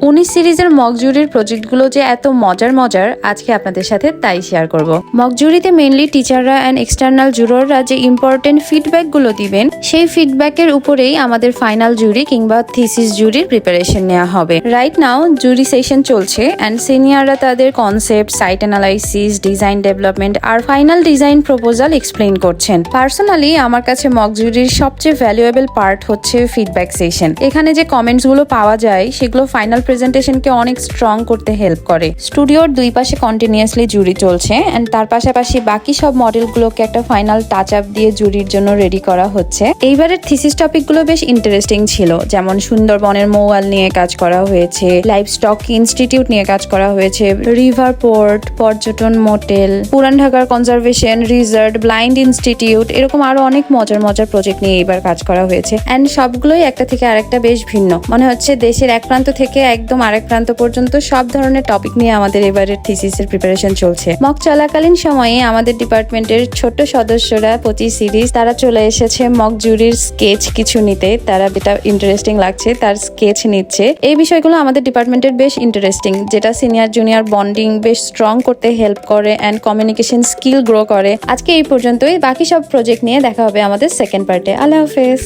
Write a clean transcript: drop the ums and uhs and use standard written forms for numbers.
19 সিরিজের মক জুরির প্রজেক্টগুলো যে এত মজার আজকে আপনাদের সাথে তাই শেয়ার করব। মক জুরিতে মেইনলি টিচাররা অ্যান্ড এক্সটার্নাল জুরররা যে ইম্পর্টেন্ট ফিডব্যাকগুলো দিবেন সেই ফিডব্যাকের উপরেই আমাদের ফাইনাল জুরি কিংবা থিসিস জুরির প্রিপারেশন নেওয়া হবে। রাইট নাও জুরি সেশন চলছে অ্যান্ড সিনিয়ররা তাদের concept, site analysis, design development আর ফাইনাল ডিজাইন প্রপোজাল এক্সপ্লেইন করছেন। পার্সোনালি আমার কাছে মক জুরির সবচেয়ে ভ্যালুয়েবল পার্ট হচ্ছে ফিডব্যাক সেশন। এখানে যে কমেন্টস গুলো পাওয়া যায় সেগুলো ফাইনাল প্রেজেন্টেশনকে অনেক স্ট্রং করতে হেল্প করে। স্টুডিওর দুই পাশে কন্টিনিউয়াসলি জুরি চলছে এন্ড তার পাশাপাশি বাকি সব মডেলগুলোকে একটা ফাইনাল টাচ আপ দিয়ে জুরির জন্য রেডি করা হচ্ছে। এইবারের থিসিস টপিকগুলো বেশ ইন্টারেস্টিং ছিল, যেমন সুন্দরবনের মৌয়াল নিয়ে কাজ করা হয়েছে, লাইভ স্টক ইনস্টিটিউট নিয়ে কাজ করা হয়েছে, রিভার পোর্ট, পর্যটন মোটেল, পুরান ঢাকার কনজারভেশন রিসর্ট, ব্লাইন্ড ইনস্টিটিউট, এরকম আরো অনেক মজার প্রজেক্ট নিয়ে এবার কাজ করা হয়েছে এন্ড সবগুলোই একটা থেকে আরেকটা বেশ ভিন্ন। মনে হচ্ছে দেশের এক প্রান্ত থেকে একদম আরেক প্রান্ত পর্যন্ত সব ধরনের টপিক নিয়ে আমাদের এবারের থিসিসের প্রিপারেশন চলছে। মক চলাকালীন সময়ে আমাদের ডিপার্টমেন্টের ছোট সদস্যরা 25 সিরিজ তারা চলে এসেছে মক জুরির স্কেচ কিছু নিতে। তারা যেটা ইন্টারেস্টিং লাগছে তার স্কেচ নিচ্ছে। এই বিষয়গুলো আমাদের ডিপার্টমেন্টের বেশ ইন্টারেস্টিং, যেটা সিনিয়র জুনিয়র বন্ডিং বেশ স্ট্রং করতে হেল্প করে এন্ড কমিউনিকেশন স্কিল গ্রো করে। আজকে এই পর্যন্তই, বাকি সব প্রজেক্ট নিয়ে দেখা হবে আমাদের সেকেন্ড পার্টে। আল্লাহ হাফেজ।